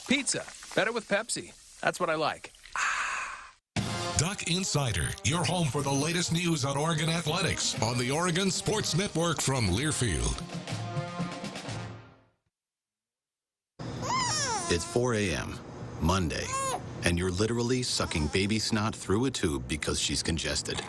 Pizza, better with Pepsi. That's what I like. Duck Insider, your home for the latest news on Oregon athletics on the Oregon Sports Network from Learfield. It's 4 a.m., Monday, and you're literally sucking baby snot through a tube because she's congested.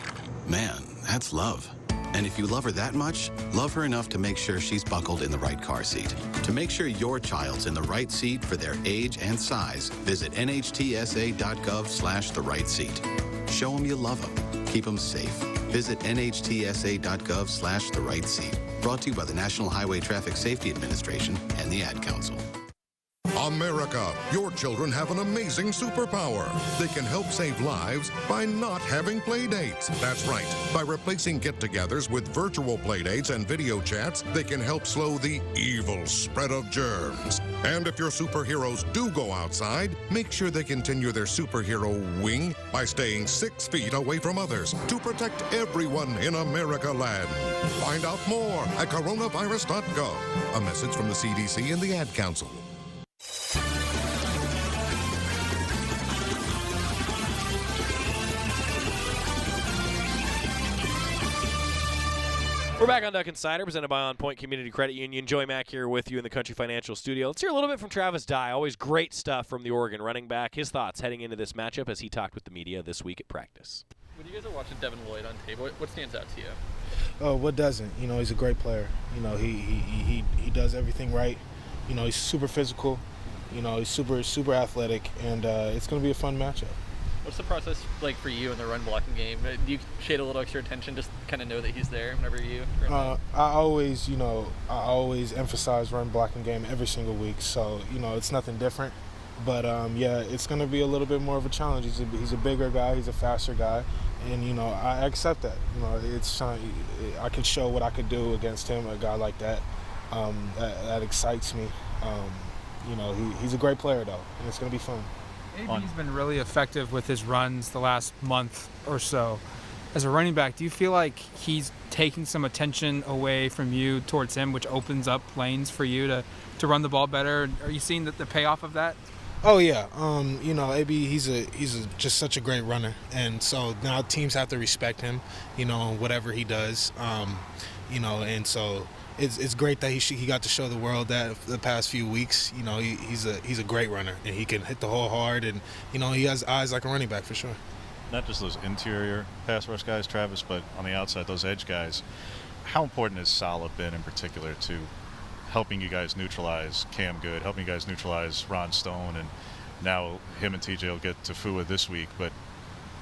Man, that's love. And if you love her that much, love her enough to make sure she's buckled in the right car seat. To make sure your child's in the right seat for their age and size, visit nhtsa.gov/the right seat. Show them you love them. Keep them safe. Visit nhtsa.gov/the right seat. Brought to you by the National Highway Traffic Safety Administration and the Ad Council. America, your children have an amazing superpower. They can help save lives by not having play dates. That's right. By replacing get-togethers with virtual play dates and video chats, they can help slow the evil spread of germs. And if your superheroes do go outside, make sure they continue their superhero wing by staying 6 feet away from others to protect everyone in America land. Find out more at coronavirus.gov. A message from the CDC and the Ad Council. We're back on Duck Insider, presented by On Point Community Credit Union. Joey Mac here with you in the Country Financial Studio. Let's hear a little bit from Travis Dye. Always great stuff from the Oregon running back. His thoughts heading into this matchup as he talked with the media this week at practice. When you guys are watching Devin Lloyd on tape, what stands out to you? Oh, what doesn't? You know, he's a great player. You know, he does everything right. You know, he's super physical. You know, he's super athletic, and it's going to be a fun matchup. What's the process like for you in the run blocking game? Do you shade a little extra attention, just kind of know that he's there whenever you? I always emphasize run blocking game every single week. So you know, it's nothing different. But yeah, it's going to be a little bit more of a challenge. He's a bigger guy. He's a faster guy, and you know, I accept that. You know, I can show what I could do against him, a guy like that. That excites me. You know, he's a great player though, and it's going to be fun. AB's been really effective with his runs the last month or so. As a running back, do you feel like he's taking some attention away from you towards him, which opens up lanes for you to run the ball better? Are you seeing the payoff of that? Oh yeah, you know, AB, he's just such a great runner, and so now teams have to respect him, you know, whatever he does, you know, and so it's great that he got to show the world that the past few weeks. You know, he's a great runner, and he can hit the hole hard, and you know, he has eyes like a running back for sure. Not just those interior pass rush guys, Travis, but on the outside, those edge guys. How important has Salah been in particular to helping you guys neutralize Cam Good, helping you guys neutralize Ron Stone, and now him and TJ will get to Fua this week, but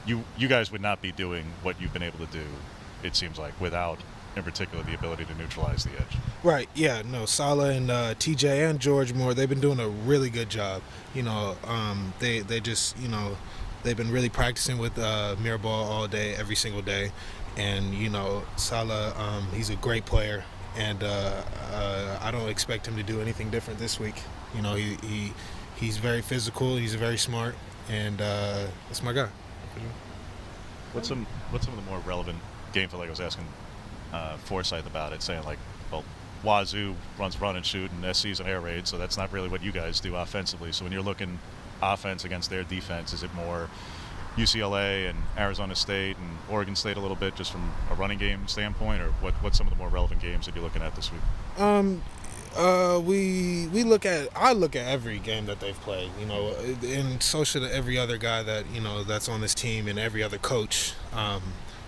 you guys would not be doing what you've been able to do, it seems like, without, in particular, the ability to neutralize the edge. Right, yeah, no, Salah and TJ and George Moore, they've been doing a really good job. You know, they just, you know, they've been really practicing with mirror ball all day, every single day. And, you know, Salah, he's a great player. And I don't expect him to do anything different this week. You know, he's very physical, he's very smart, and that's my guy. What's some of the more relevant games? Like I was asking Forsyth about it, saying like, well, Wazoo runs run and shoot, and SC's an air raid, so that's not really what you guys do offensively. So when you're looking offense against their defense, is it more UCLA and Arizona State and Oregon State a little bit, just from a running game standpoint, or what's some of the more relevant games that you're looking at this week? I look at every game that they've played, and so should every other guy that, that's on this team, and every other coach.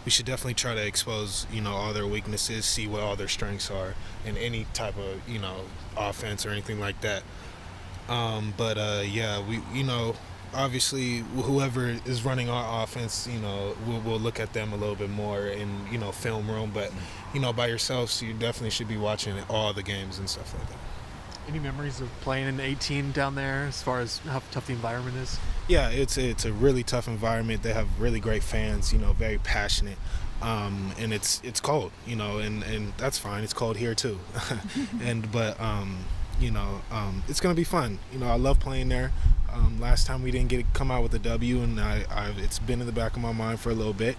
We should definitely try to expose, all their weaknesses, see what all their strengths are in any type of, offense or anything like that. Obviously whoever is running our offense, we'll look at them a little bit more in, film room. But, by yourselves, you definitely should be watching all the games and stuff like that. Any memories of playing in 18 down there as far as how tough the environment is? Yeah, it's a really tough environment. They have really great fans, very passionate. And it's cold, and that's fine. It's cold here too. It's going to be fun. I love playing there. Last time we didn't come out with a W, and it's been in the back of my mind for a little bit,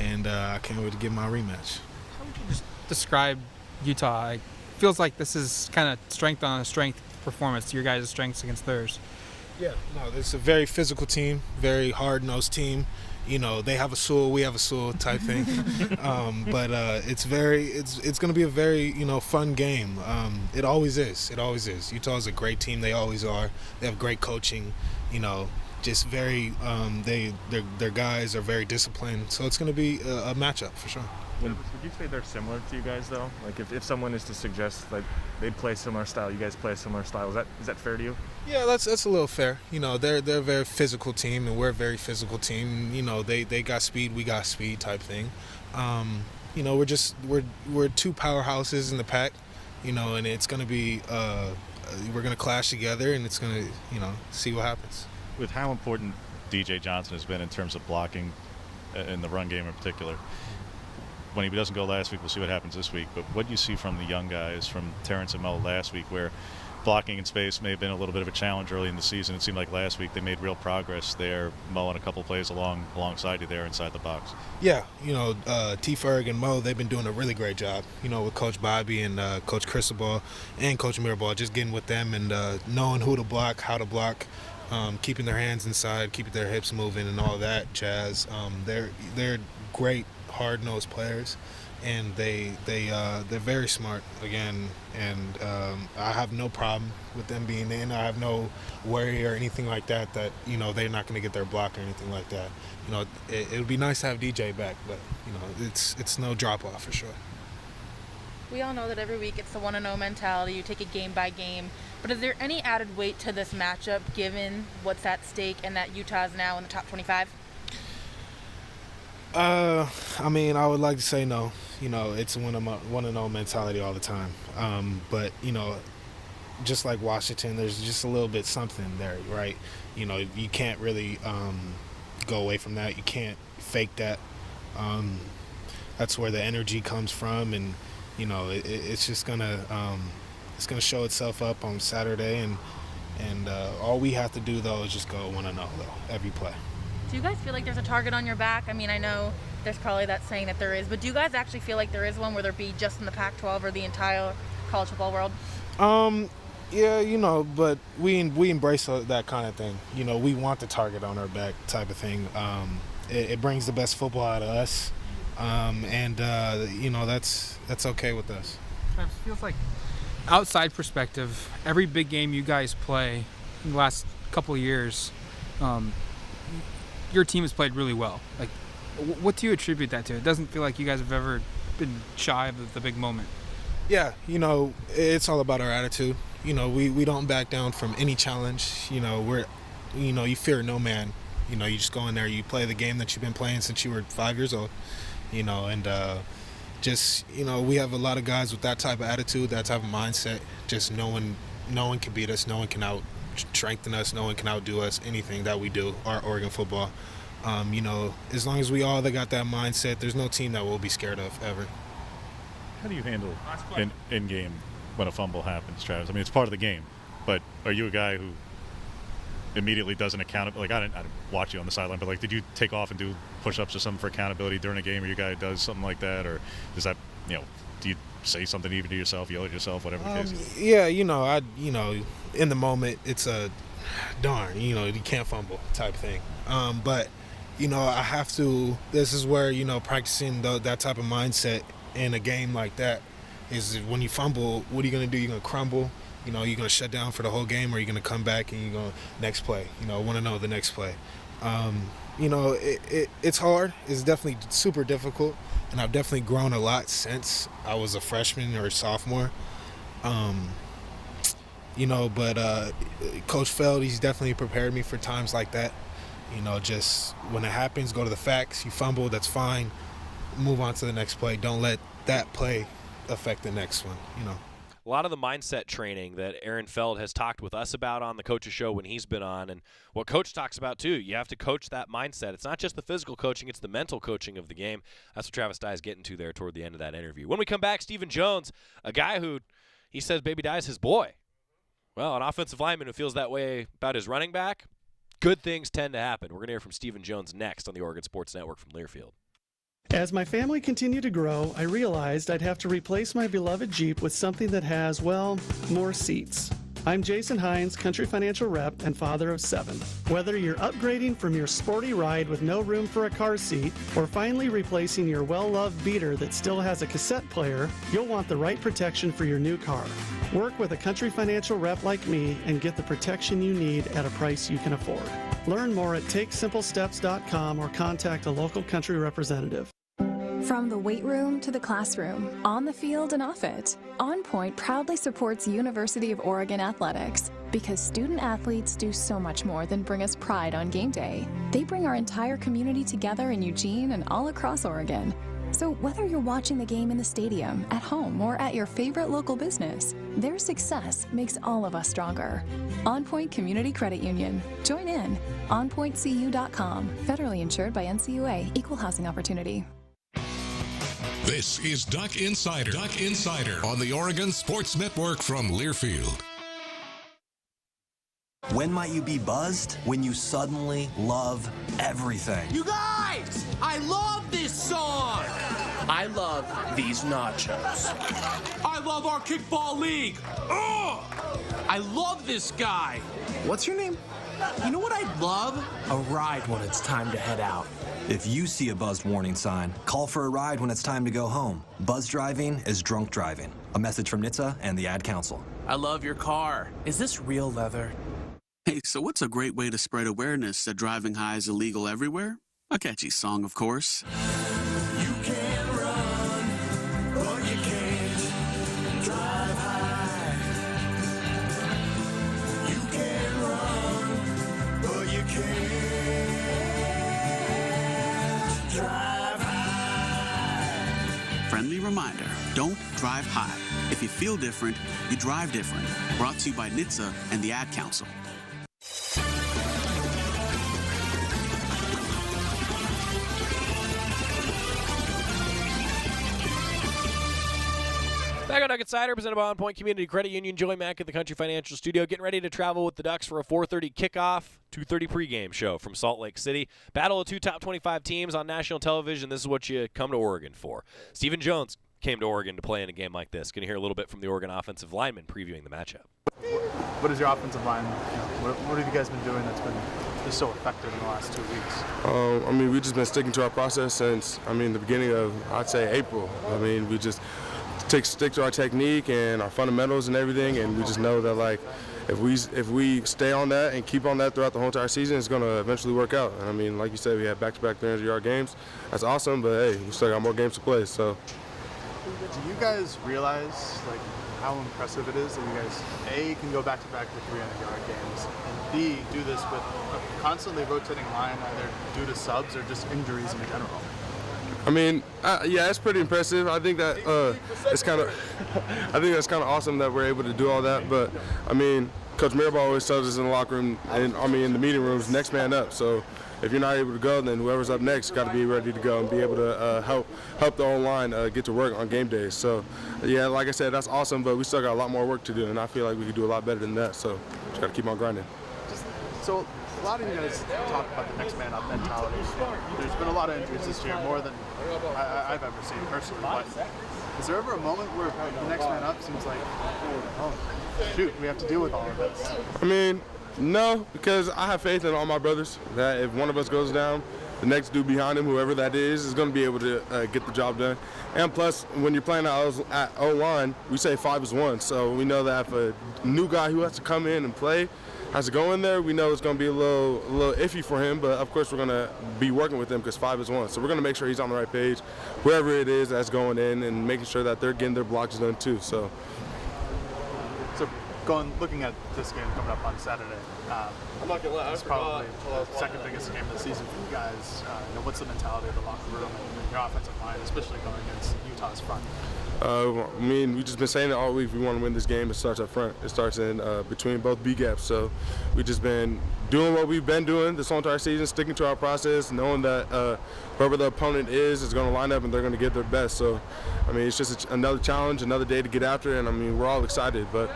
and I can't wait to get my rematch. How would you just describe Utah? It feels like this is kind of strength on a strength performance, your guys' strengths against theirs. Yeah, no, it's a very physical team, very hard-nosed team. They have a soul, we have a soul type thing. It's going to be a very, fun game. It always is. It always is. Utah is a great team. They always are. They have great coaching, just very, their guys are very disciplined. So it's going to be a matchup for sure. Would you say they're similar to you guys, though? Like, if someone is to suggest that they'd play a similar style, you guys play a similar style, is that fair to you? Yeah, that's a little fair. They're a very physical team, and we're a very physical team. They got speed, we got speed type thing. We're two powerhouses in the pack, and it's going to be we're going to clash together, and it's going to, see what happens. With how important DJ Johnson has been in terms of blocking in the run game in particular, when he doesn't go last week, we'll see what happens this week. But what do you see from the young guys, from Terrence and Mo last week, where blocking in space may have been a little bit of a challenge early in the season? It seemed like last week they made real progress there. Mo on a couple plays alongside you there inside the box. Yeah, T. Ferg and Mo, they've been doing a really great job, with Coach Bobby and Coach Cristobal and Coach Mirabal, just getting with them and knowing who to block, how to block, keeping their hands inside, keeping their hips moving and all that jazz. They're great, hard-nosed players, and they're very smart again, and I have no problem with them being in. I have no worry or anything like that they're not going to get their block or anything like that. It would be nice to have DJ back, but it's no drop-off for sure. We all know that every week it's the 1-0 mentality. You take it game by game. But is there any added weight to this matchup given what's at stake and that Utah is now in the top 25? I would like to say no. It's a 1-0 mentality all the time. But just like Washington, there's just a little bit something there, right? You can't really go away from that. You can't fake that. That's where the energy comes from, and it's just gonna show itself up on Saturday, and all we have to do though is just go 1-0 though every play. Do you guys feel like there's a target on your back? I mean, I know there's probably that saying that there is, but do you guys actually feel like there is one, whether it be just in the Pac-12 or the entire college football world? Yeah, but we embrace that kind of thing. We want the target on our back type of thing. It brings the best football out of us, and that's okay with us. It feels like, outside perspective, every big game you guys play in the last couple of years, your team has played really well. Like, what do you attribute that to? It doesn't feel like you guys have ever been shy of the big moment. Yeah, it's all about our attitude. We don't back down from any challenge. You fear no man. You just go in there, you play the game that you've been playing since you were 5 years old. We have a lot of guys with that type of attitude, that type of mindset. Just no one can beat us, no one can out-strengthen us, no one can outdo us, anything that we do, our Oregon football. As long as we all got that mindset, there's no team that we'll be scared of ever. How do you handle in game when a fumble happens, Travis? I mean, it's part of the game, but are you a guy who immediately doesn't account? Like, I didn't watch you on the sideline, but did you take off and do push-ups or something for accountability during a game, or your guy does something like that, or does that, do you say something even to yourself, yell at yourself, whatever the case is? Yeah, in the moment, it's a darn, you can't fumble type thing. But I have to. This is where practicing that type of mindset in a game like that is when you fumble. What are you gonna do? You're gonna crumble. You're gonna shut down for the whole game, or you're gonna come back and you're gonna next play. Want to know the next play. It's hard. It's definitely super difficult, and I've definitely grown a lot since I was a freshman or a sophomore. But Coach Feld, he's definitely prepared me for times like that. Just when it happens, go to the facts. You fumble, that's fine. Move on to the next play. Don't let that play affect the next one. A lot of the mindset training that Aaron Feld has talked with us about on the Coach's Show when he's been on, and what Coach talks about too, you have to coach that mindset. It's not just the physical coaching, it's the mental coaching of the game. That's what Travis Dye is getting to there toward the end of that interview. When we come back, Stephen Jones, a guy who he says Baby Dye is his boy. Well, an offensive lineman who feels that way about his running back, good things tend to happen. We're going to hear from Stephen Jones next on the Oregon Sports Network from Learfield. As my family continued to grow, I realized I'd have to replace my beloved Jeep with something that has, well, more seats. I'm Jason Hines, Country Financial Rep and father of 7. Whether you're upgrading from your sporty ride with no room for a car seat or finally replacing your well-loved beater that still has a cassette player, you'll want the right protection for your new car. Work with a Country Financial Rep like me and get the protection you need at a price you can afford. Learn more at TakeSimpleSteps.com or contact a local Country representative. From the weight room to the classroom, on the field and off it, On Point proudly supports University of Oregon athletics because student athletes do so much more than bring us pride on game day. They bring our entire community together in Eugene and all across Oregon. So whether you're watching the game in the stadium, at home, or at your favorite local business, their success makes all of us stronger. On Point Community Credit Union. Join in. OnPointCU.com. Federally insured by NCUA. Equal housing opportunity. This is Duck Insider. Duck Insider on the Oregon Sports Network from Learfield. When might you be buzzed? When you suddenly love everything. You guys! I love this song! I love these nachos. I love our kickball league! Ugh! I love this guy! What's your name? You know what I'd love? A ride when it's time to head out. If you see a buzzed warning sign, call for a ride when it's time to go home. Buzz driving is drunk driving. A message from NHTSA and the Ad Council. I love your car. Is this real leather? Hey, so what's a great way to spread awareness that driving high is illegal everywhere? A catchy song, of course. You can run, but you can't drive high. You can run, but you can't drive high. Friendly reminder, don't drive high. If you feel different, you drive different. Brought to you by NHTSA and the Ad Council. Back on Duck Insider, presented by On Point Community Credit Union. Joey Mac at the Country Financial Studio, getting ready to travel with the Ducks for a 4:30 kickoff, 2:30 pregame show from Salt Lake City. Battle of two top 25 teams on national television. This is what you come to Oregon for. Stephen Jones came to Oregon to play in a game like this. Going to hear a little bit from the Oregon offensive lineman previewing the matchup. What is your offensive line? What have you guys been doing that's been just so effective in the last 2 weeks? We've just been sticking to our process since, the beginning of, I'd say, April. We just stick to our technique and our fundamentals and everything, and we just know that, if we stay on that and keep on that throughout the whole entire season, it's going to eventually work out. And, like you said, we had back-to-back 300-yard games. That's awesome, but, hey, we still got more games to play, so. Do you guys realize, how impressive it is that you guys, A, can go back-to-back with 300-yard games, and B, do this with a constantly rotating line, either due to subs or just injuries in general? Yeah, it's pretty impressive. I think that it's kind of, I think that's kind of awesome that we're able to do all that. But Coach Mirabal always tells us in the locker room and in the meeting rooms, next man up. So if you're not able to go, then whoever's up next got to be ready to go and be able to help the O-line get to work on game days. So yeah, like I said, that's awesome. But we still got a lot more work to do, and I feel like we could do a lot better than that. So just got to keep on grinding. So a lot of you guys talk about the next man up mentality. There's been a lot of injuries this year, more than I've ever seen personally. But is there ever a moment where the next man up seems like, oh, shoot, we have to deal with all of this? No, because I have faith in all my brothers that if one of us goes down, the next dude behind him, whoever that is going to be able to get the job done. And plus, when you're playing at O-line, we say 5 is 1. So we know that if a new guy who has to come in and play has to go in there, we know it's going to be a little iffy for him, but of course we're going to be working with him because 5 is 1. So we're going to make sure he's on the right page, whoever it is that's going in, and making sure that they're getting their blocks done too. So looking at this game coming up on Saturday, I'm not gonna lie, it's probably the second biggest game of the season for you guys. What's the mentality of the locker room and your offensive line, especially going against Utah's front? We've just been saying it all week. We want to win this game. It starts up front. It starts in between both B gaps. So we've just been doing what we've been doing this whole entire season, sticking to our process, knowing that whoever the opponent is going to line up and they're going to give their best. So, it's just another challenge, another day to get after it. And, we're all excited, but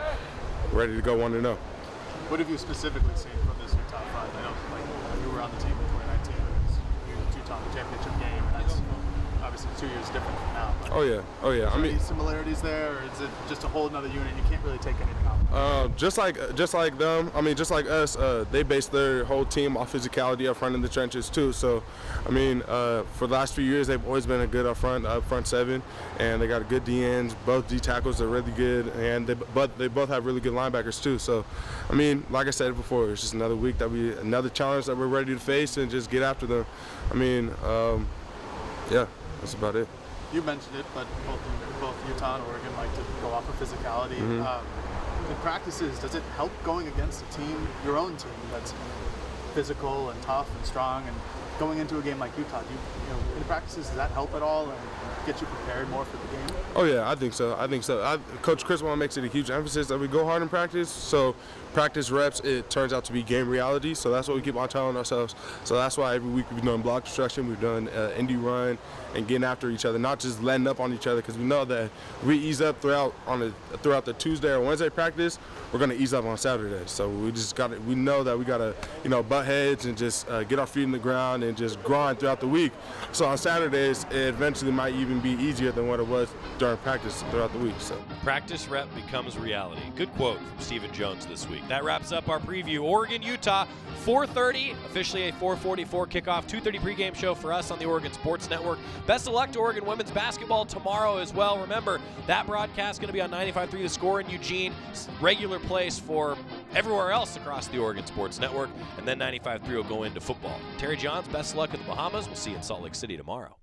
ready to go 1-0. What have you specifically seen from this Utah front? I know you were on the team in 2019. You were the Utah championship game, and that's obviously 2 years different from now. Oh yeah. Any similarities there, or is it just a whole another unit? You can't really take anything off. Just like them. Just like us. They base their whole team off physicality up front in the trenches too. So, for the last few years, they've always been a good up front 7, and they got a good DNs. Both D tackles are really good, and they both have really good linebackers too. So, like I said before, it's just another week another challenge that we're ready to face and just get after them. Yeah, that's about it. You mentioned it, but both Utah and Oregon like to go off of physicality. In practices, does it help going against a team, your own team, that's physical and tough and strong, and going into a game like Utah? In practices, does that help at all and get you prepared more for the game? Oh yeah, I think so. Coach Criswell makes it a huge emphasis that we go hard in practice. So practice reps, it turns out to be game reality. So that's what we keep on telling ourselves. So that's why every week we've done block destruction, we've done indie run, and getting after each other, not just letting up on each other, because we know that if we ease up throughout the Tuesday or Wednesday practice, we're going to ease up on Saturday. So we know that we got to butt heads and just get our feet in the ground and just grind throughout the week. So on Saturdays, it eventually might even be easier than what it was during practice throughout the week. So practice rep becomes reality. Good quote from Stephen Jones this week. That wraps up our preview. Oregon, Utah, 4:30, officially a 4:44 kickoff, 2:30 pregame show for us on the Oregon Sports Network. Best of luck to Oregon women's basketball tomorrow as well. Remember, that broadcast is going to be on 95.3 The Score in Eugene, regular place for everywhere else across the Oregon Sports Network, and then 95.3 will go into football. Terry Johns, best of luck in the Bahamas. We'll see you in Salt Lake City tomorrow.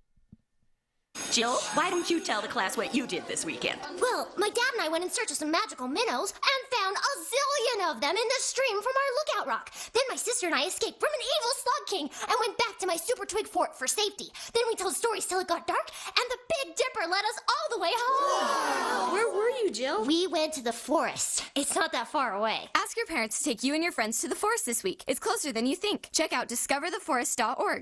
Jill, why don't you tell the class what you did this weekend? Well, my dad and I went in search of some magical minnows and found a zillion of them in the stream from our lookout rock. Then my sister and I escaped from an evil slug king and went back to my super twig fort for safety. Then we told stories till it got dark, and the Big Dipper led us all the way home. Wow. Where were you, Jill? We went to the forest. It's not that far away. Ask your parents to take you and your friends to the forest this week. It's closer than you think. Check out discovertheforest.org.